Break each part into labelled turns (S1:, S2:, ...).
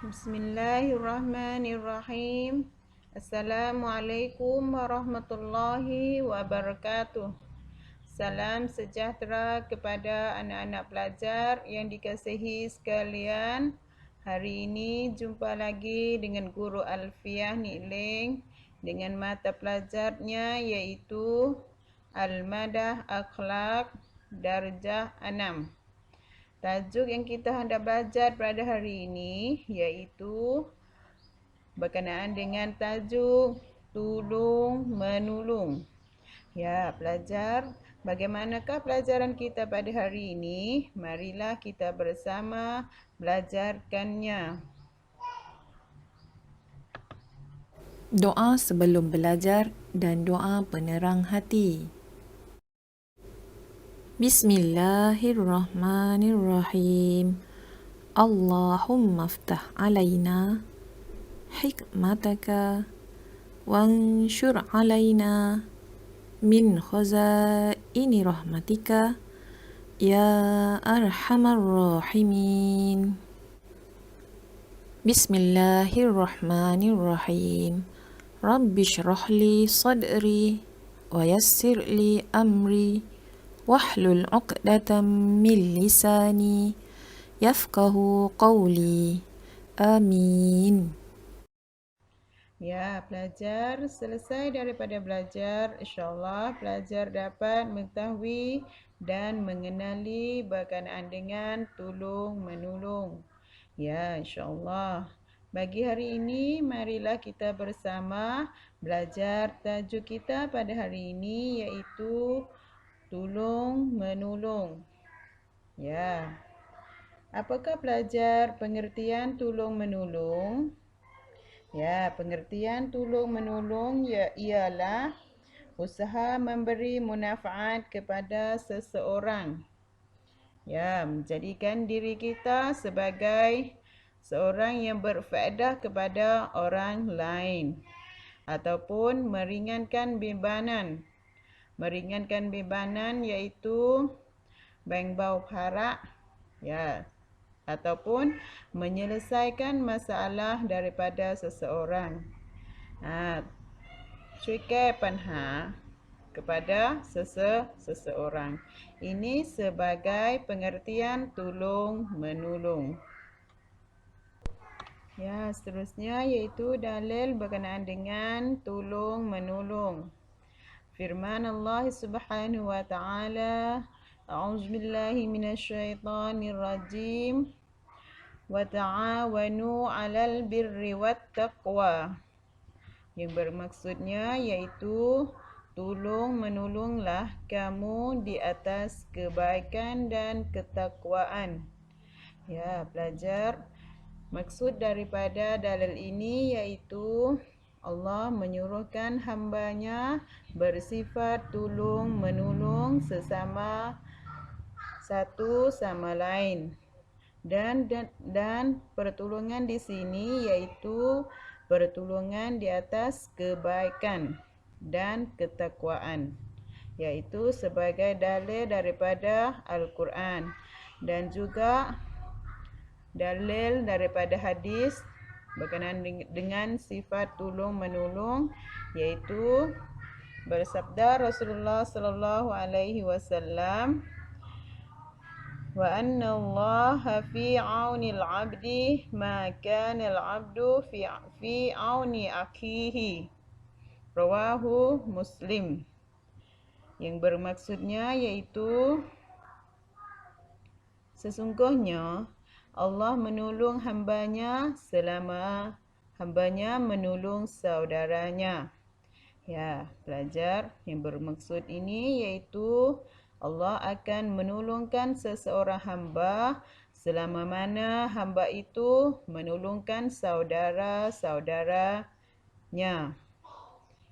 S1: Bismillahirrahmanirrahim. Assalamualaikum warahmatullahi wabarakatuh. Salam sejahtera kepada anak-anak pelajar yang dikasihi sekalian. Hari ini jumpa lagi dengan Guru Alfiah Nikling dengan mata pelajarnya iaitu Al-Madah Akhlak Darjah 6. Tajuk yang kita hendak belajar pada hari ini iaitu berkenaan dengan tajuk tulung menulung. Ya, pelajar, bagaimanakah pelajaran kita pada hari ini? Marilah kita bersama belajarkannya.
S2: Doa sebelum belajar dan doa penerang hati. Bismillahirrahmanirrahim. Allahumma aftah alaina hikmataka wanshur alaina min khazaini rahmatika ya arhamar rahimin. Bismillahirrahmanirrahim. Rabbi shrah li sadri wa yassir li amri wahlul 'uqdatam min lisani yafqahu qawli. Amin.
S1: Ya, pelajar selesai daripada belajar, insyaAllah pelajar dapat mengetahui dan mengenali berkenaan dengan tulung menulung. Ya, insyaAllah. Bagi hari ini, marilah kita bersama belajar tajuk kita pada hari ini iaitu tulung menulung. Ya. Apakah pelajar pengertian tulung menulung? Ya, pengertian tulung menulung ialah usaha memberi manfaat kepada seseorang. Ya, menjadikan diri kita sebagai seorang yang berfaedah kepada orang lain ataupun meringankan bebanan. Meringankan bebanan iaitu bau harak, ya, ataupun menyelesaikan masalah daripada seseorang. Cukai panha kepada seseorang. Ini sebagai pengertian tulung menulung. Ya, seterusnya iaitu dalil berkenaan dengan tulung menulung. Firman Allah Subhanahu wa taala, A'udzubillahi minasyaitonirrajim. Wa ta'awanu 'alal birri wat taqwa. Yang bermaksudnya iaitu tolong menolonglah kamu di atas kebaikan dan ketakwaan. Ya, pelajar, maksud daripada dalil ini iaitu Allah menyuruhkan hamba-Nya bersifat tolong menolong sesama satu sama lain. Dan pertolongan di sini iaitu pertolongan di atas kebaikan dan ketakwaan, iaitu sebagai dalil daripada Al-Quran dan juga dalil daripada hadis berkenaan dengan sifat tolong menolong, iaitu bersabda Rasulullah sallallahu alaihi wasallam, wa anna allaha fi aunil abdi ma kana al abdu fi auni akhihi, rawahu Muslim. Yang bermaksudnya iaitu sesungguhnya Allah menolong hamba-Nya selama hamba-Nya menolong saudaranya. Ya, pelajar, yang bermaksud ini iaitu Allah akan menolongkan seseorang hamba selama mana hamba itu menolongkan saudara-saudaranya.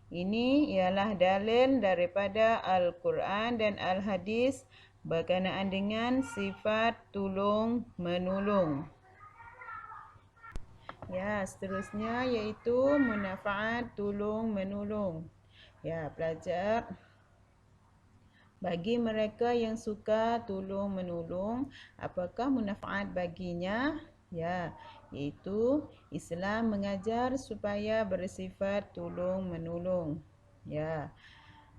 S1: Ini ialah dalil daripada Al-Quran dan Al-Hadis berkenaan dengan sifat tolong menolong. Ya, seterusnya iaitu manfaat tolong menolong. Ya, pelajar, bagi mereka yang suka tolong menolong, apakah manfaat baginya? Ya, iaitu Islam mengajar supaya bersifat tolong-menolong. Ya,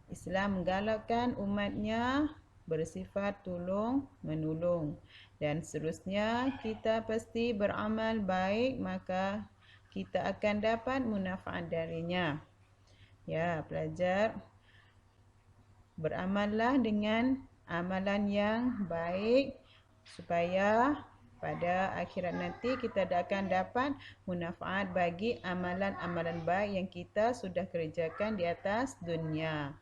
S1: Islam menggalakkan umatnya bersifat tolong-menolong. Dan seterusnya, kita pasti beramal baik, maka kita akan dapat manfaat darinya. Ya, pelajar, beramallah dengan amalan yang baik supaya pada akhirat nanti kita akan dapat manfaat bagi amalan-amalan baik yang kita sudah kerjakan di atas dunia.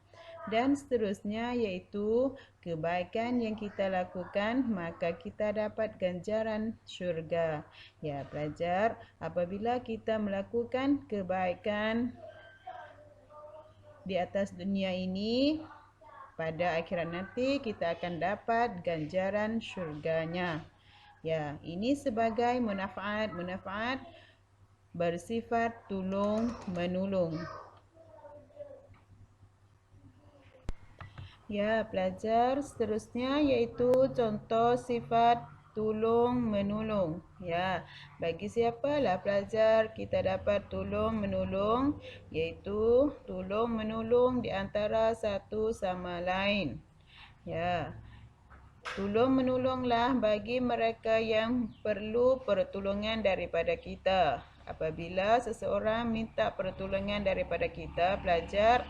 S1: Dan seterusnya iaitu kebaikan yang kita lakukan, maka kita dapat ganjaran syurga. Ya pelajar, apabila kita melakukan kebaikan di atas dunia ini, pada akhirat nanti kita akan dapat ganjaran syurganya. Ya, ini sebagai manfaat bersifat tolong-menolong. Ya, pelajar, seterusnya iaitu contoh sifat tolong-menolong. Ya, bagi siapalah pelajar kita dapat tolong-menolong, iaitu tolong-menolong di antara satu sama lain. Ya, tolong-menolonglah bagi mereka yang perlu pertolongan daripada kita. Apabila seseorang minta pertolongan daripada kita, pelajar,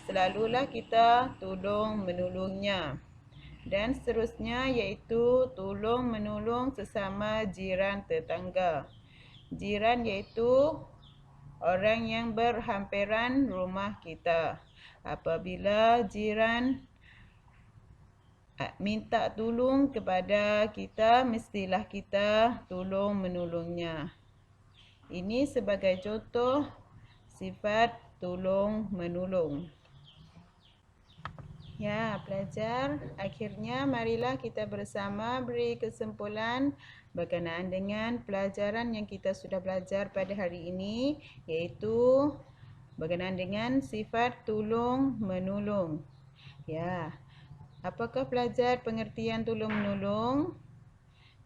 S1: selalulah kita tolong-menolongnya. Dan seterusnya iaitu tolong-menolong sesama jiran tetangga. Jiran iaitu orang yang berhampiran rumah kita. Apabila jiran minta tolong kepada kita, mestilah kita tolong-menolongnya. Ini sebagai contoh sifat tolong-menolong. Ya, pelajar, akhirnya marilah kita bersama beri kesimpulan berkenaan dengan pelajaran yang kita sudah belajar pada hari ini, iaitu berkenaan dengan sifat tolong-menolong. Ya, apakah pelajar pengertian tolong-menolong?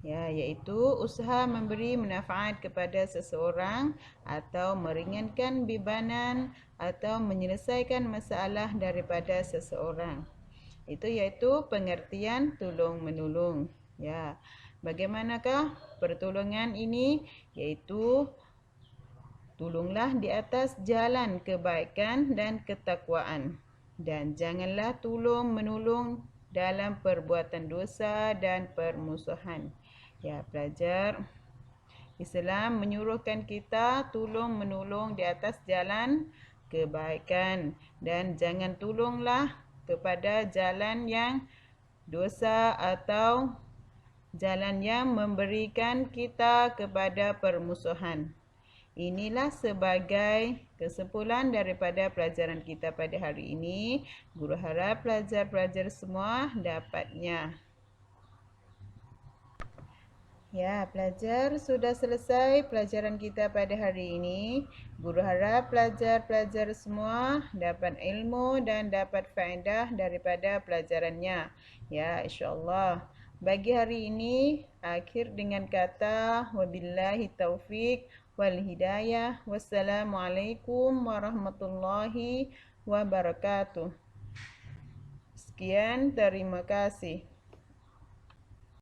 S1: Ya, iaitu usaha memberi manfaat kepada seseorang atau meringankan bebanan atau menyelesaikan masalah daripada seseorang. Itu iaitu pengertian tolong-menolong. Ya, bagaimanakah pertolongan ini? Iaitu tolonglah di atas jalan kebaikan dan ketakwaan. Dan janganlah tolong-menolong dalam perbuatan dosa dan permusuhan. Ya, pelajar, Islam menyuruhkan kita tolong-menolong di atas jalan kebaikan. Dan jangan tolonglah kepada jalan yang dosa atau jalan yang memberikan kita kepada permusuhan. Inilah sebagai kesimpulan daripada pelajaran kita pada hari ini. Guru harap pelajar-pelajar semua dapatnya. Ya, pelajar, sudah selesai pelajaran kita pada hari ini. Guru harap pelajar-pelajar semua dapat ilmu dan dapat faedah daripada pelajarannya. Ya, insya-Allah. Bagi hari ini, akhir dengan kata wabillahi taufik wal hidayah. Wassalamualaikum warahmatullahi wabarakatuh. Sekian, terima kasih.